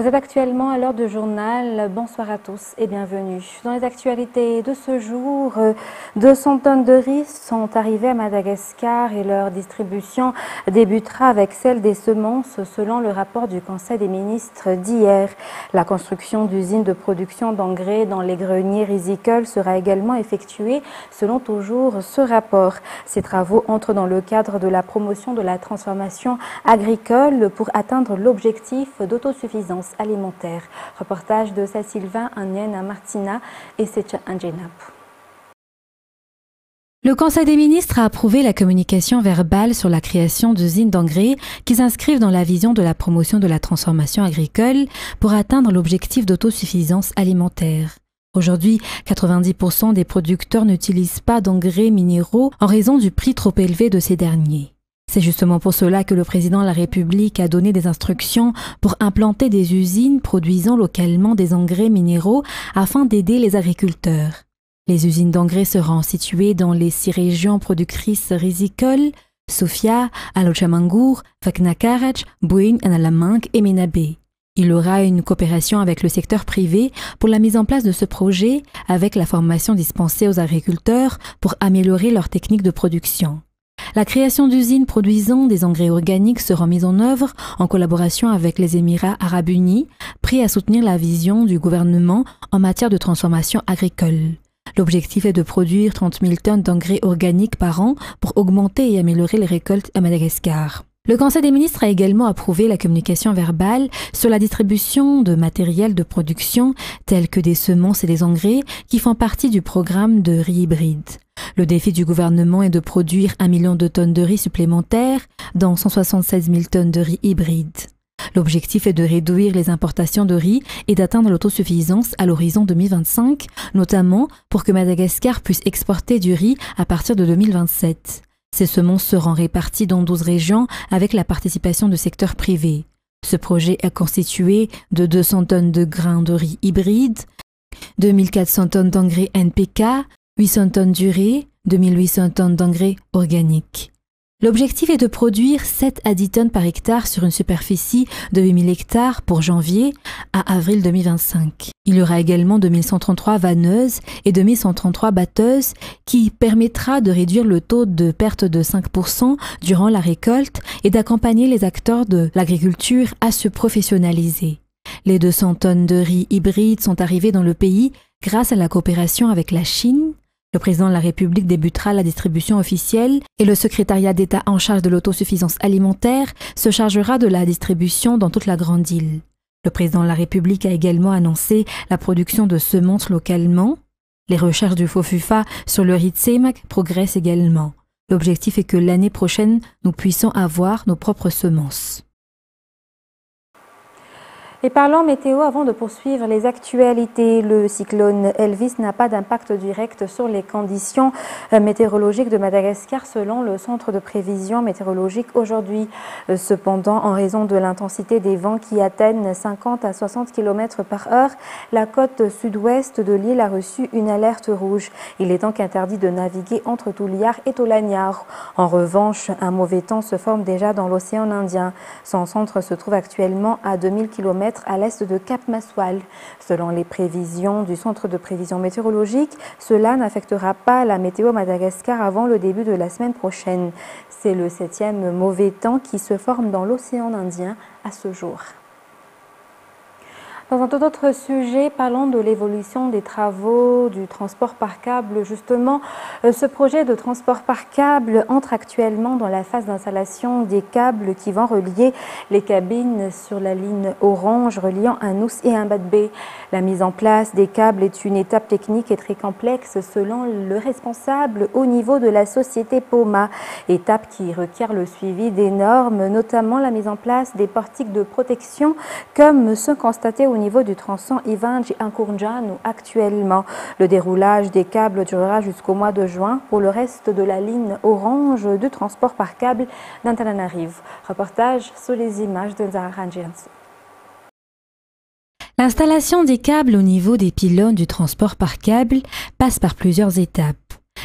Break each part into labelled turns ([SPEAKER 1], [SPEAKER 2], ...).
[SPEAKER 1] Vous êtes actuellement à l'heure du journal. Bonsoir à tous et bienvenue. Dans les actualités de ce jour, 200 tonnes de riz sont arrivées à Madagascar et leur distribution débutera avec celle des semences selon le rapport du Conseil des ministres d'hier. La construction d'usines de production d'engrais dans les greniers rizicoles sera également effectuée selon toujours ce rapport. Ces travaux entrent dans le cadre de la promotion de la transformation agricole pour atteindre l'objectif d'autosuffisance alimentaire. Reportage de Sylvain Aniena Martina et Secha Anjenap.
[SPEAKER 2] Le Conseil des ministres a approuvé la communication verbale sur la création d'usines d'engrais qui s'inscrivent dans la vision de la promotion de la transformation agricole pour atteindre l'objectif d'autosuffisance alimentaire. Aujourd'hui, 90% des producteurs n'utilisent pas d'engrais minéraux en raison du prix trop élevé de ces derniers. C'est justement pour cela que le président de la République a donné des instructions pour implanter des usines produisant localement des engrais minéraux afin d'aider les agriculteurs. Les usines d'engrais seront situées dans les 6 régions productrices rizicoles, Sofia, Alochamangour, Faknakarach, Bouin, Analamang et Menabé. Il y aura une coopération avec le secteur privé pour la mise en place de ce projet avec la formation dispensée aux agriculteurs pour améliorer leurs techniques de production. La création d'usines produisant des engrais organiques sera mise en œuvre en collaboration avec les Émirats arabes unis, prêts à soutenir la vision du gouvernement en matière de transformation agricole. L'objectif est de produire 30 000 tonnes d'engrais organiques par an pour augmenter et améliorer les récoltes à Madagascar. Le Conseil des ministres a également approuvé la communication verbale sur la distribution de matériel de production tels que des semences et des engrais qui font partie du programme de riz hybride. Le défi du gouvernement est de produire 1 million de tonnes de riz supplémentaires, dont 176 000 tonnes de riz hybride. L'objectif est de réduire les importations de riz et d'atteindre l'autosuffisance à l'horizon 2025, notamment pour que Madagascar puisse exporter du riz à partir de 2027. Ces semences seront réparties dans 12 régions avec la participation du secteur privé. Ce projet est constitué de 200 tonnes de grains de riz hybride, 2400 tonnes d'engrais NPK, 800 tonnes d'urée, 2800 tonnes d'engrais organiques. L'objectif est de produire 7 à 10 tonnes par hectare sur une superficie de 8000 hectares pour janvier à avril 2025. Il y aura également 2133 vanneuses et 2133 batteuses qui permettra de réduire le taux de perte de 5% durant la récolte et d'accompagner les acteurs de l'agriculture à se professionnaliser. Les 200 tonnes de riz hybride sont arrivées dans le pays grâce à la coopération avec la Chine. Le président de la République débutera la distribution officielle et le secrétariat d'État en charge de l'autosuffisance alimentaire se chargera de la distribution dans toute la grande île. Le président de la République a également annoncé la production de semences localement. Les recherches du FOFUFA sur le riz Tsemak progressent également. L'objectif est que l'année prochaine, nous puissions avoir nos propres semences.
[SPEAKER 1] Et parlons météo avant de poursuivre les actualités. Le cyclone Elvis n'a pas d'impact direct sur les conditions météorologiques de Madagascar selon le centre de prévision météorologique aujourd'hui. Cependant, en raison de l'intensité des vents qui atteignent 50 à 60 km par heure, la côte sud-ouest de l'île a reçu une alerte rouge. Il est donc interdit de naviguer entre Touliar et Tolaniar. En revanche, un mauvais temps se forme déjà dans l'océan Indien. Son centre se trouve actuellement à 2000 km à l'est de Cap Maswal. Selon les prévisions du centre de prévision météorologique, cela n'affectera pas la météo à Madagascar avant le début de la semaine prochaine. C'est le 7e mauvais temps qui se forme dans l'océan Indien à ce jour. Dans un tout autre sujet, parlons de l'évolution des travaux du transport par câble. Justement, ce projet de transport par câble entre actuellement dans la phase d'installation des câbles qui vont relier les cabines sur la ligne orange reliant Anous et Mbadbé. La mise en place des câbles est une étape technique et très complexe selon le responsable au niveau de la société POMA. Étape qui requiert le suivi des normes, notamment la mise en place des portiques de protection comme ceux constatés au niveau du tronçon Ivange et Ankourjano actuellement. Le déroulage des câbles durera jusqu'au mois de juin pour le reste de la ligne orange du transport par câble d'Antananarivo. Reportage sur les images de Zahra Njianso.
[SPEAKER 2] L'installation des câbles au niveau des pylônes du transport par câble passe par plusieurs étapes.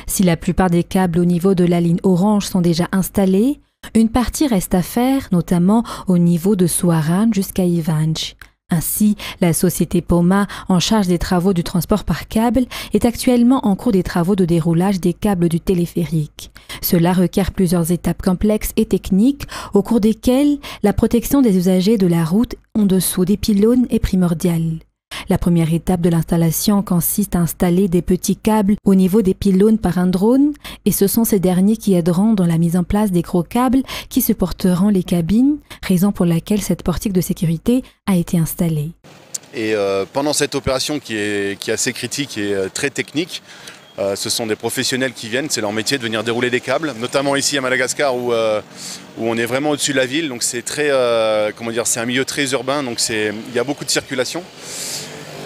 [SPEAKER 2] Si la plupart des câbles au niveau de la ligne orange sont déjà installés, une partie reste à faire, notamment au niveau de Souaran jusqu'à Ivange. Ainsi, la société Poma, en charge des travaux du transport par câble, est actuellement en cours des travaux de déroulage des câbles du téléphérique. Cela requiert plusieurs étapes complexes et techniques, au cours desquelles la protection des usagers de la route en dessous des pylônes est primordiale. La première étape de l'installation consiste à installer des petits câbles au niveau des pylônes par un drone, et ce sont ces derniers qui aideront dans la mise en place des gros câbles qui supporteront les cabines, raison pour laquelle cette portique de sécurité a été installée.
[SPEAKER 3] Et pendant cette opération qui est assez critique et très technique, ce sont des professionnels qui viennent, c'est leur métier de venir dérouler des câbles, notamment ici à Madagascar où on est vraiment au-dessus de la ville, donc c'est très, c'est un milieu très urbain, donc il y a beaucoup de circulation.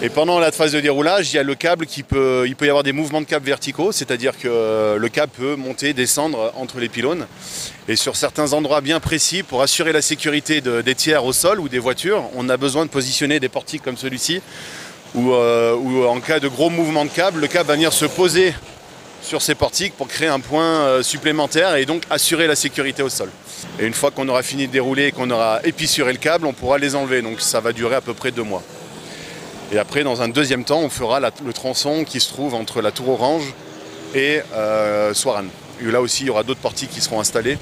[SPEAKER 3] Et pendant la phase de déroulage, il y a le câble il peut y avoir des mouvements de câbles verticaux, c'est-à-dire que le câble peut monter, descendre entre les pylônes. Et sur certains endroits bien précis, pour assurer la sécurité des tiers au sol ou des voitures, on a besoin de positionner des portiques comme celui-ci, où en cas de gros mouvement de câble, le câble va venir se poser sur ces portiques pour créer un point supplémentaire et donc assurer la sécurité au sol. Et une fois qu'on aura fini de dérouler et qu'on aura épissuré le câble, on pourra les enlever, donc ça va durer à peu près 2 mois. Et après, dans un deuxième temps, on fera le tronçon qui se trouve entre la Tour Orange et Soaran. Et là aussi, il y aura d'autres portiques qui seront installées.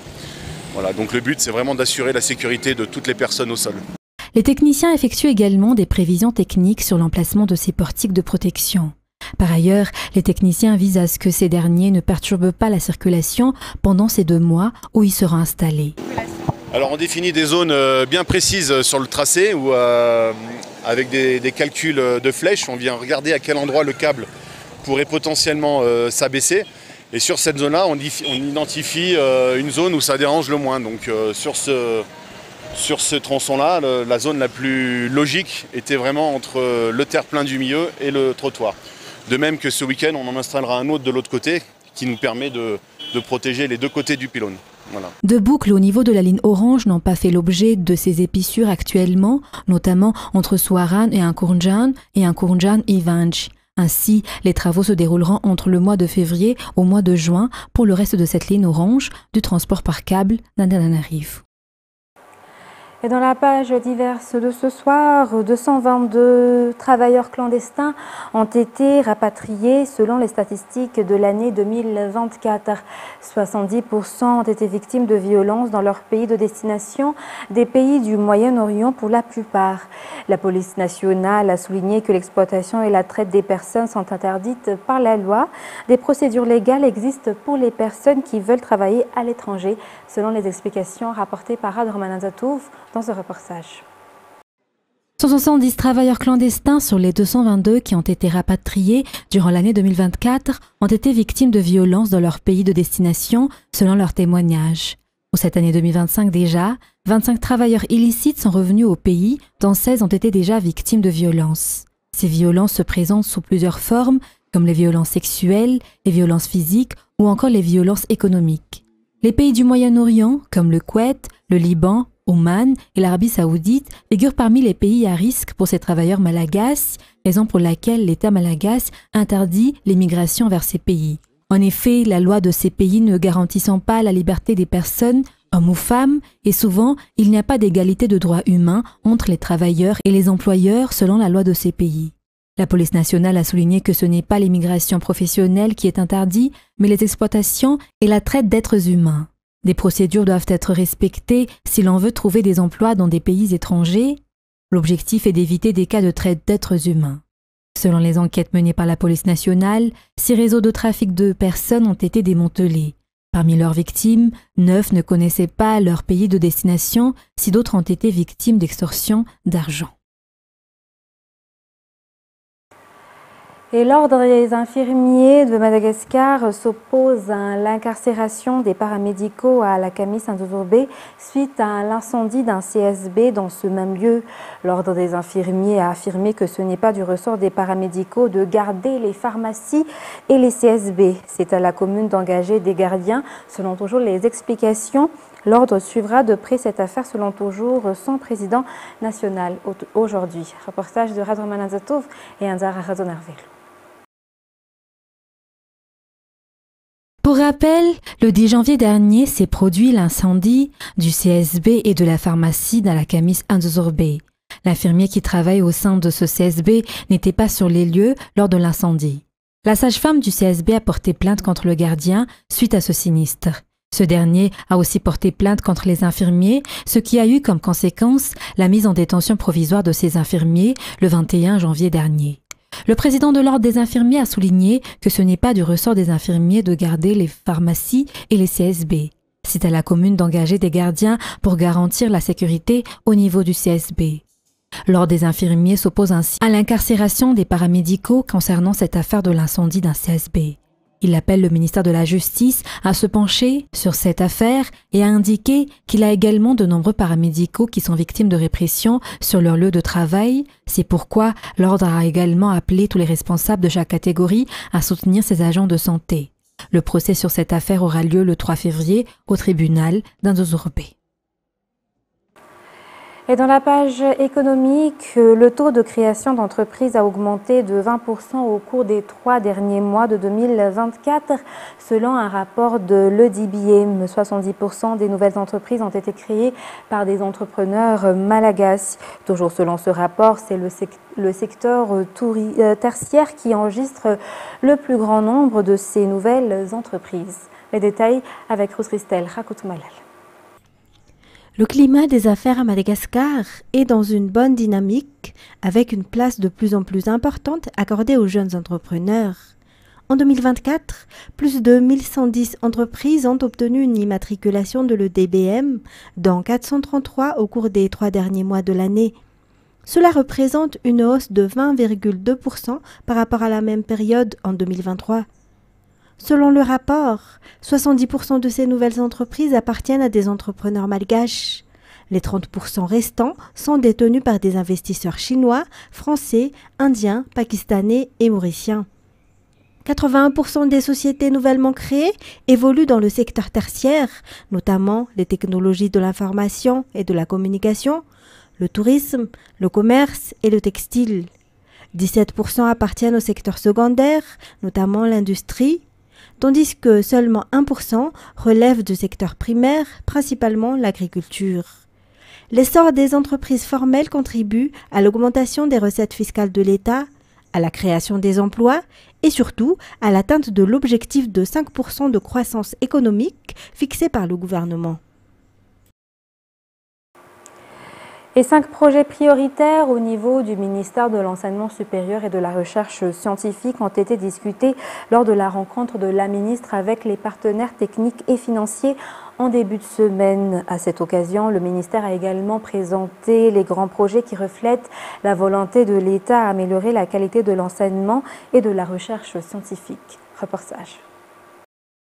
[SPEAKER 3] Voilà, donc le but, c'est vraiment d'assurer la sécurité de toutes les personnes au sol.
[SPEAKER 2] Les techniciens effectuent également des prévisions techniques sur l'emplacement de ces portiques de protection. Par ailleurs, les techniciens visent à ce que ces derniers ne perturbent pas la circulation pendant ces 2 mois où ils seront installés.
[SPEAKER 3] Alors on définit des zones bien précises sur le tracé où avec des calculs de flèches, on vient regarder à quel endroit le câble pourrait potentiellement s'abaisser. Et sur cette zone-là, on identifie une zone où ça dérange le moins. Donc sur ce tronçon-là, la zone la plus logique était vraiment entre le terre-plein du milieu et le trottoir. De même que ce week-end, on en installera un autre de l'autre côté qui nous permet de protéger les 2 côtés du pylône. Voilà.
[SPEAKER 2] 2 boucles au niveau de la ligne orange n'ont pas fait l'objet de ces épissures actuellement, notamment entre Soaran et Ankourndjan et Ankourndjan-Ivanj. Ainsi, les travaux se dérouleront entre le mois de février au mois de juin pour le reste de cette ligne orange du transport par câble d'Antananarivo.
[SPEAKER 1] Et dans la page diverse de ce soir, 222 travailleurs clandestins ont été rapatriés selon les statistiques de l'année 2024. 70% ont été victimes de violences dans leur pays de destination, des pays du Moyen-Orient pour la plupart. La police nationale a souligné que l'exploitation et la traite des personnes sont interdites par la loi. Des procédures légales existent pour les personnes qui veulent travailler à l'étranger, selon les explications rapportées par Abderrahmane Azatouf dans ce reportage.
[SPEAKER 2] 170 travailleurs clandestins sur les 222 qui ont été rapatriés durant l'année 2024 ont été victimes de violences dans leur pays de destination, selon leurs témoignages. Pour cette année 2025 déjà, 25 travailleurs illicites sont revenus au pays, dont 16 ont été déjà victimes de violences. Ces violences se présentent sous plusieurs formes, comme les violences sexuelles, les violences physiques ou encore les violences économiques. Les pays du Moyen-Orient, comme le Koweït, le Liban, Oman et l'Arabie saoudite figurent parmi les pays à risque pour ces travailleurs malagasy, raison pour laquelle l'État malagasy interdit l'émigration vers ces pays. En effet, la loi de ces pays ne garantissant pas la liberté des personnes, hommes ou femmes, et souvent, il n'y a pas d'égalité de droits humains entre les travailleurs et les employeurs selon la loi de ces pays. La police nationale a souligné que ce n'est pas l'immigration professionnelle qui est interdite, mais les exploitations et la traite d'êtres humains. Des procédures doivent être respectées si l'on veut trouver des emplois dans des pays étrangers. L'objectif est d'éviter des cas de traite d'êtres humains. Selon les enquêtes menées par la police nationale, 6 réseaux de trafic de personnes ont été démantelés. Parmi leurs victimes, 9 ne connaissaient pas leur pays de destination, si d'autres ont été victimes d'extorsion d'argent.
[SPEAKER 1] Et l'Ordre des infirmiers de Madagascar s'oppose à l'incarcération des paramédicaux à la Camille Saint-Ozorbé suite à l'incendie d'un CSB dans ce même lieu. L'Ordre des infirmiers a affirmé que ce n'est pas du ressort des paramédicaux de garder les pharmacies et les CSB. C'est à la commune d'engager des gardiens, selon toujours les explications. L'Ordre suivra de près cette affaire, selon toujours son président national aujourd'hui. Reportage de Abderrahmane Azatouf et Anzara Razonarvel.
[SPEAKER 2] Pour rappel, le 10 janvier dernier s'est produit l'incendie du CSB et de la pharmacie dans la Camille Saint-Ozorbé. L'infirmier qui travaille au sein de ce CSB n'était pas sur les lieux lors de l'incendie. La sage-femme du CSB a porté plainte contre le gardien suite à ce sinistre. Ce dernier a aussi porté plainte contre les infirmiers, ce qui a eu comme conséquence la mise en détention provisoire de ces infirmiers le 21 janvier dernier. Le président de l'Ordre des infirmiers a souligné que ce n'est pas du ressort des infirmiers de garder les pharmacies et les CSB. C'est à la commune d'engager des gardiens pour garantir la sécurité au niveau du CSB. L'Ordre des infirmiers s'oppose ainsi à l'incarcération des paramédicaux concernant cette affaire de l'incendie d'un CSB. Il appelle le ministère de la Justice à se pencher sur cette affaire et a indiqué qu'il a également de nombreux paramédicaux qui sont victimes de répression sur leur lieu de travail. C'est pourquoi l'Ordre a également appelé tous les responsables de chaque catégorie à soutenir ces agents de santé. Le procès sur cette affaire aura lieu le 3 février au tribunal d'Indozorbe.
[SPEAKER 1] Et dans la page économique, le taux de création d'entreprises a augmenté de 20% au cours des 3 derniers mois de 2024, selon un rapport de l'EDIBM. 70% des nouvelles entreprises ont été créées par des entrepreneurs malagasy. Toujours selon ce rapport, c'est le secteur tertiaire qui enregistre le plus grand nombre de ces nouvelles entreprises. Les détails avec Ruth Christelle Rakoutumalal.
[SPEAKER 4] Le climat des affaires à Madagascar est dans une bonne dynamique, avec une place de plus en plus importante accordée aux jeunes entrepreneurs. En 2024, plus de 1110 entreprises ont obtenu une immatriculation de l'EDBM, dont 433 au cours des 3 derniers mois de l'année. Cela représente une hausse de 20,2% par rapport à la même période en 2023. Selon le rapport, 70% de ces nouvelles entreprises appartiennent à des entrepreneurs malgaches. Les 30% restants sont détenus par des investisseurs chinois, français, indiens, pakistanais et mauriciens. 81% des sociétés nouvellement créées évoluent dans le secteur tertiaire, notamment les technologies de l'information et de la communication, le tourisme, le commerce et le textile. 17% appartiennent au secteur secondaire, notamment l'industrie, tandis que seulement 1% relèvent du secteur primaire, principalement l'agriculture. L'essor des entreprises formelles contribue à l'augmentation des recettes fiscales de l'État, à la création des emplois et surtout à l'atteinte de l'objectif de 5% de croissance économique fixé par le gouvernement.
[SPEAKER 1] Et 5 projets prioritaires au niveau du ministère de l'Enseignement supérieur et de la Recherche scientifique ont été discutés lors de la rencontre de la ministre avec les partenaires techniques et financiers en début de semaine. À cette occasion, le ministère a également présenté les grands projets qui reflètent la volonté de l'État à améliorer la qualité de l'enseignement et de la recherche scientifique. Reportage.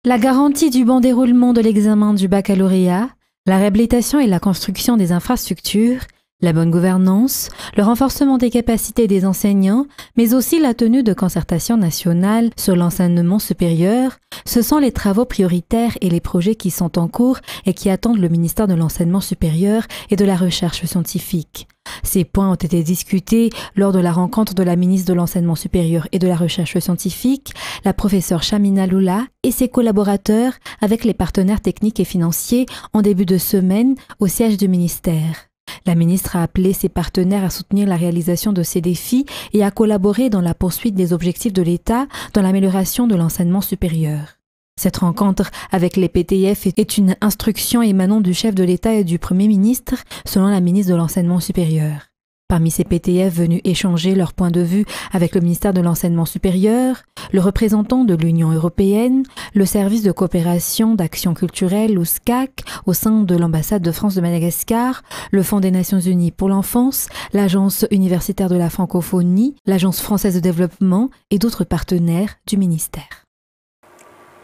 [SPEAKER 2] La garantie du bon déroulement de l'examen du baccalauréat, la réhabilitation et la construction des infrastructures, la bonne gouvernance, le renforcement des capacités des enseignants, mais aussi la tenue de concertations nationales sur l'enseignement supérieur, ce sont les travaux prioritaires et les projets qui sont en cours et qui attendent le ministère de l'Enseignement supérieur et de la Recherche scientifique. Ces points ont été discutés lors de la rencontre de la ministre de l'Enseignement supérieur et de la Recherche scientifique, la professeure Chamina Lula et ses collaborateurs avec les partenaires techniques et financiers en début de semaine au siège du ministère. La ministre a appelé ses partenaires à soutenir la réalisation de ces défis et à collaborer dans la poursuite des objectifs de l'État dans l'amélioration de l'enseignement supérieur. Cette rencontre avec les PTF est une instruction émanant du chef de l'État et du Premier ministre, selon la ministre de l'Enseignement supérieur. Parmi ces PTF venus échanger leur point de vue avec le ministère de l'Enseignement supérieur, le représentant de l'Union européenne, le service de coopération d'action culturelle ou SCAC au sein de l'ambassade de France de Madagascar, le Fonds des Nations Unies pour l'enfance, l'Agence universitaire de la francophonie, l'Agence française de développement et d'autres partenaires du ministère.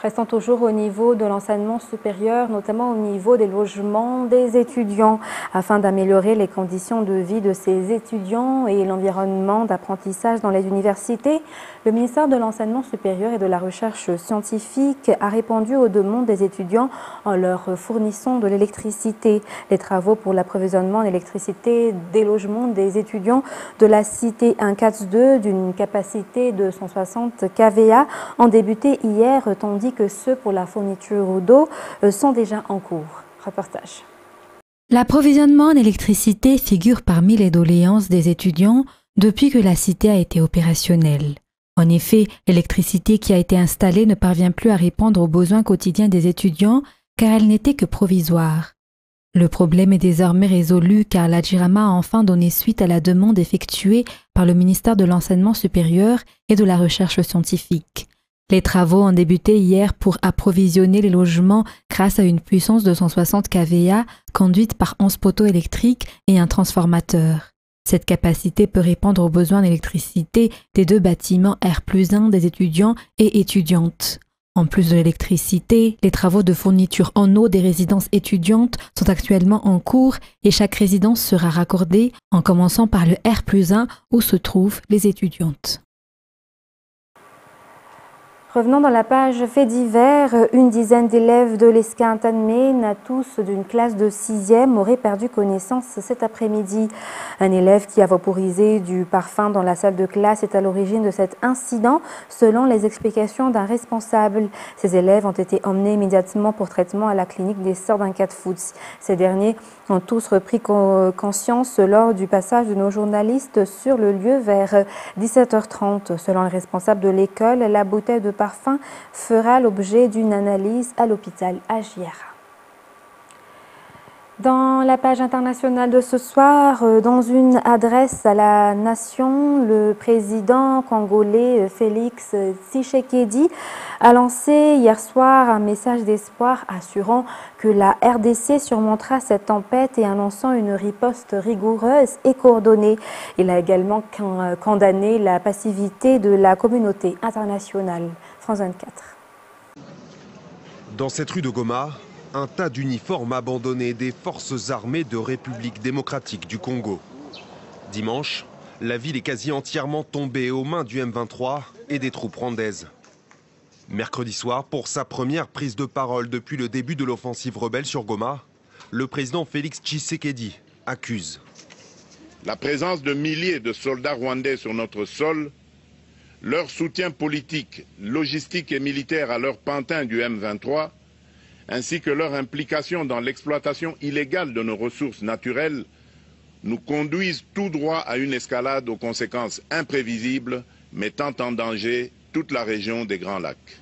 [SPEAKER 1] Restons toujours au niveau de l'enseignement supérieur, notamment au niveau des logements des étudiants, afin d'améliorer les conditions de vie de ces étudiants et l'environnement d'apprentissage dans les universités. Le ministère de l'Enseignement supérieur et de la Recherche scientifique a répondu aux demandes des étudiants en leur fournissant de l'électricité. Les travaux pour l'approvisionnement en électricité des logements des étudiants de la cité 1-4-2 d'une capacité de 160 kVA ont débuté hier, tandis que ceux pour la fourniture d'eau sont déjà en cours. Reportage.
[SPEAKER 2] L'approvisionnement en électricité figure parmi les doléances des étudiants depuis que la cité a été opérationnelle. En effet, l'électricité qui a été installée ne parvient plus à répondre aux besoins quotidiens des étudiants car elle n'était que provisoire. Le problème est désormais résolu car la JIRAMA a enfin donné suite à la demande effectuée par le ministère de l'Enseignement supérieur et de la Recherche scientifique. Les travaux ont débuté hier pour approvisionner les logements grâce à une puissance de 160 kVA conduite par 11 poteaux électriques et un transformateur. Cette capacité peut répondre aux besoins d'électricité des 2 bâtiments R+1 des étudiants et étudiantes. En plus de l'électricité, les travaux de fourniture en eau des résidences étudiantes sont actuellement en cours et chaque résidence sera raccordée en commençant par le R+1 où se trouvent les étudiantes.
[SPEAKER 1] Revenons dans la page fait divers. Une dizaine d'élèves de l'Esquintanmé, tous d'une classe de 6e, auraient perdu connaissance cet après-midi. Un élève qui a vaporisé du parfum dans la salle de classe est à l'origine de cet incident, selon les explications d'un responsable. Ces élèves ont été emmenés immédiatement pour traitement à la clinique des Sœurs d'Incat Foods. Ces derniers ont tous repris conscience lors du passage de nos journalistes sur le lieu vers 17h30. Selon le responsable de l'école, la bouteille de parfum fera l'objet d'une analyse à l'hôpital Agiara. Dans la page internationale de ce soir, dans une adresse à la nation, le président congolais Félix Tshisekedi a lancé hier soir un message d'espoir assurant que la RDC surmontera cette tempête et annonçant une riposte rigoureuse et coordonnée. Il a également condamné la passivité de la communauté internationale. France 24.
[SPEAKER 5] Dans cette rue de Goma, un tas d'uniformes abandonnés des forces armées de République démocratique du Congo. Dimanche, la ville est quasi entièrement tombée aux mains du M23 et des troupes rwandaises. Mercredi soir, pour sa première prise de parole depuis le début de l'offensive rebelle sur Goma, le président Félix Tshisekedi accuse.
[SPEAKER 6] La présence de milliers de soldats rwandais sur notre sol, leur soutien politique, logistique et militaire à leur pantin du M23, ainsi que leur implication dans l'exploitation illégale de nos ressources naturelles, nous conduisent tout droit à une escalade aux conséquences imprévisibles, mettant en danger toute la région des Grands Lacs.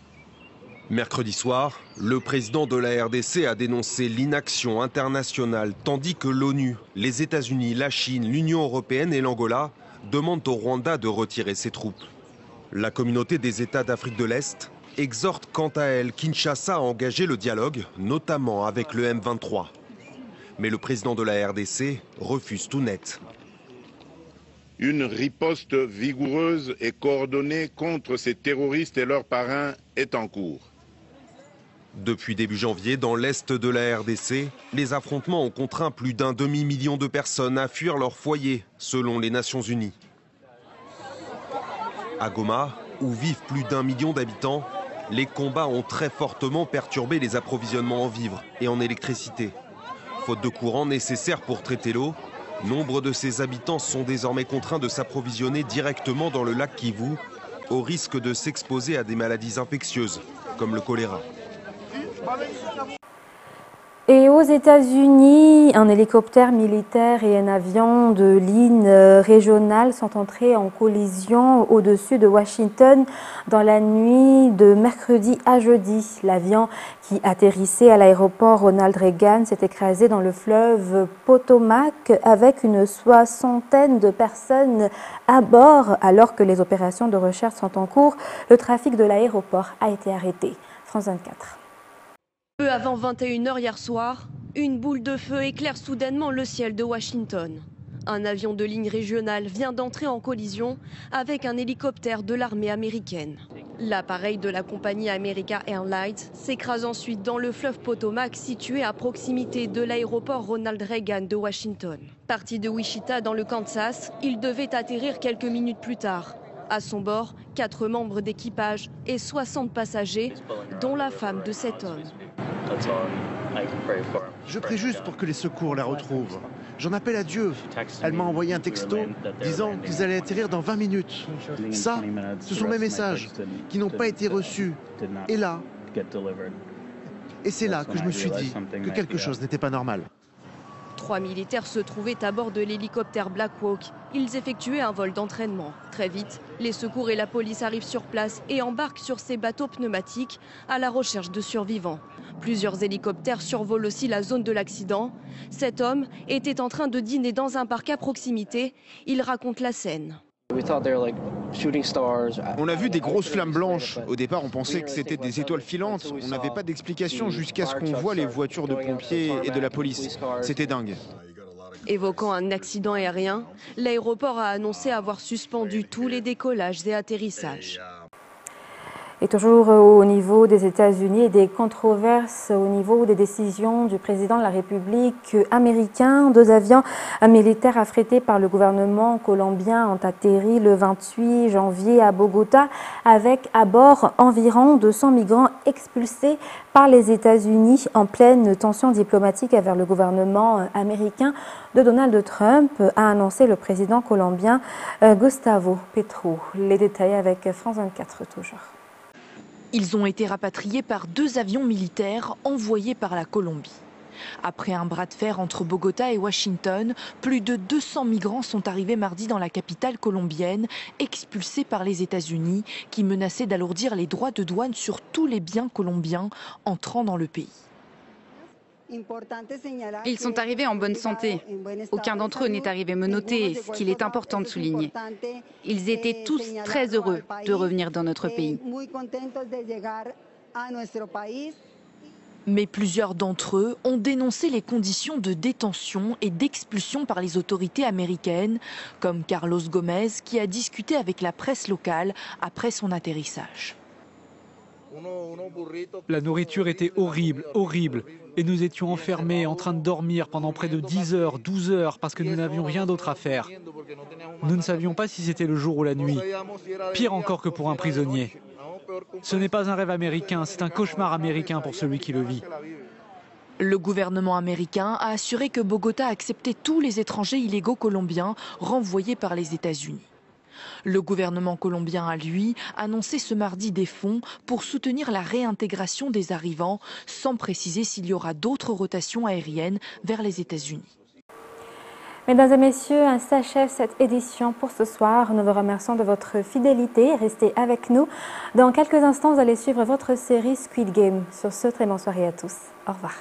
[SPEAKER 5] Mercredi soir, le président de la RDC a dénoncé l'inaction internationale, tandis que l'ONU, les États-Unis, la Chine, l'Union européenne et l'Angola demandent au Rwanda de retirer ses troupes. La communauté des États d'Afrique de l'Est exhorte quant à elle Kinshasa à engager le dialogue, notamment avec le M23. Mais le président de la RDC refuse tout net.
[SPEAKER 6] Une riposte vigoureuse et coordonnée contre ces terroristes et leurs parrains est en cours.
[SPEAKER 5] Depuis début janvier, dans l'est de la RDC, les affrontements ont contraint plus d'un demi-million de personnes à fuir leur foyer, selon les Nations Unies. À Goma, où vivent plus d'1 million d'habitants, les combats ont très fortement perturbé les approvisionnements en vivres et en électricité. Faute de courant nécessaire pour traiter l'eau, nombre de ses habitants sont désormais contraints de s'approvisionner directement dans le lac Kivu, au risque de s'exposer à des maladies infectieuses, comme le choléra.
[SPEAKER 1] Et aux États-Unis, un hélicoptère militaire et un avion de ligne régionale sont entrés en collision au-dessus de Washington dans la nuit de mercredi à jeudi. L'avion qui atterrissait à l'aéroport Ronald Reagan s'est écrasé dans le fleuve Potomac avec une soixantaine de personnes à bord. Alors que les opérations de recherche sont en cours, le trafic de l'aéroport a été arrêté. France 24.
[SPEAKER 7] Peu avant 21 h hier soir, une boule de feu éclaire soudainement le ciel de Washington. Un avion de ligne régionale vient d'entrer en collision avec un hélicoptère de l'armée américaine. L'appareil de la compagnie America Airlines s'écrase ensuite dans le fleuve Potomac situé à proximité de l'aéroport Ronald Reagan de Washington. Parti de Wichita dans le Kansas, il devait atterrir quelques minutes plus tard. À son bord, 4 membres d'équipage et 60 passagers, dont la femme de cet homme.
[SPEAKER 8] Je prie juste pour que les secours la retrouvent. J'en appelle à Dieu. Elle m'a envoyé un texto disant qu'ils allaient atterrir dans 20 minutes. Ça, ce sont mes messages qui n'ont pas été reçus. Et c'est là que je me suis dit que quelque chose n'était pas normal.
[SPEAKER 7] 3 militaires se trouvaient à bord de l'hélicoptère Black Hawk. Ils effectuaient un vol d'entraînement. Très vite, les secours et la police arrivent sur place et embarquent sur ces bateaux pneumatiques à la recherche de survivants. Plusieurs hélicoptères survolent aussi la zone de l'accident. Cet homme était en train de dîner dans un parc à proximité. Il raconte la scène.
[SPEAKER 9] On a vu des grosses flammes blanches. Au départ, on pensait que c'était des étoiles filantes. On n'avait pas d'explication jusqu'à ce qu'on voit les voitures de pompiers et de la police. C'était dingue.
[SPEAKER 7] Évoquant un accident aérien, l'aéroport a annoncé avoir suspendu tous les décollages et atterrissages.
[SPEAKER 1] Et toujours au niveau des États-Unis et des controverses au niveau des décisions du président de la République américain, 2 avions militaires affrétés par le gouvernement colombien ont atterri le 28 janvier à Bogota avec à bord environ 200 migrants expulsés par les États-Unis en pleine tension diplomatique vers le gouvernement américain de Donald Trump, a annoncé le président colombien Gustavo Petro. Les détails avec France 24 toujours.
[SPEAKER 10] Ils ont été rapatriés par 2 avions militaires envoyés par la Colombie. Après un bras de fer entre Bogota et Washington, plus de 200 migrants sont arrivés mardi dans la capitale colombienne, expulsés par les États-Unis, qui menaçaient d'alourdir les droits de douane sur tous les biens colombiens entrant dans le pays.
[SPEAKER 11] Ils sont arrivés en bonne santé. Aucun d'entre eux n'est arrivé menotté, ce qu'il est important de souligner. Ils étaient tous très heureux de revenir dans notre pays.
[SPEAKER 10] Mais plusieurs d'entre eux ont dénoncé les conditions de détention et d'expulsion par les autorités américaines, comme Carlos Gomez, qui a discuté avec la presse locale après son atterrissage.
[SPEAKER 12] La nourriture était horrible, horrible. Et nous étions enfermés, en train de dormir pendant près de 10 heures, 12 heures, parce que nous n'avions rien d'autre à faire. Nous ne savions pas si c'était le jour ou la nuit. Pire encore que pour un prisonnier. Ce n'est pas un rêve américain, c'est un cauchemar américain pour celui qui le vit.
[SPEAKER 10] Le gouvernement américain a assuré que Bogota acceptait tous les étrangers illégaux colombiens renvoyés par les États-Unis. Le gouvernement colombien a, lui, annoncé ce mardi des fonds pour soutenir la réintégration des arrivants, sans préciser s'il y aura d'autres rotations aériennes vers les États-Unis.
[SPEAKER 1] Mesdames et messieurs, ainsi s'achève cette édition pour ce soir. Nous vous remercions de votre fidélité. Restez avec nous. Dans quelques instants, vous allez suivre votre série Squid Game. Sur ce, très bonne soirée à tous. Au revoir.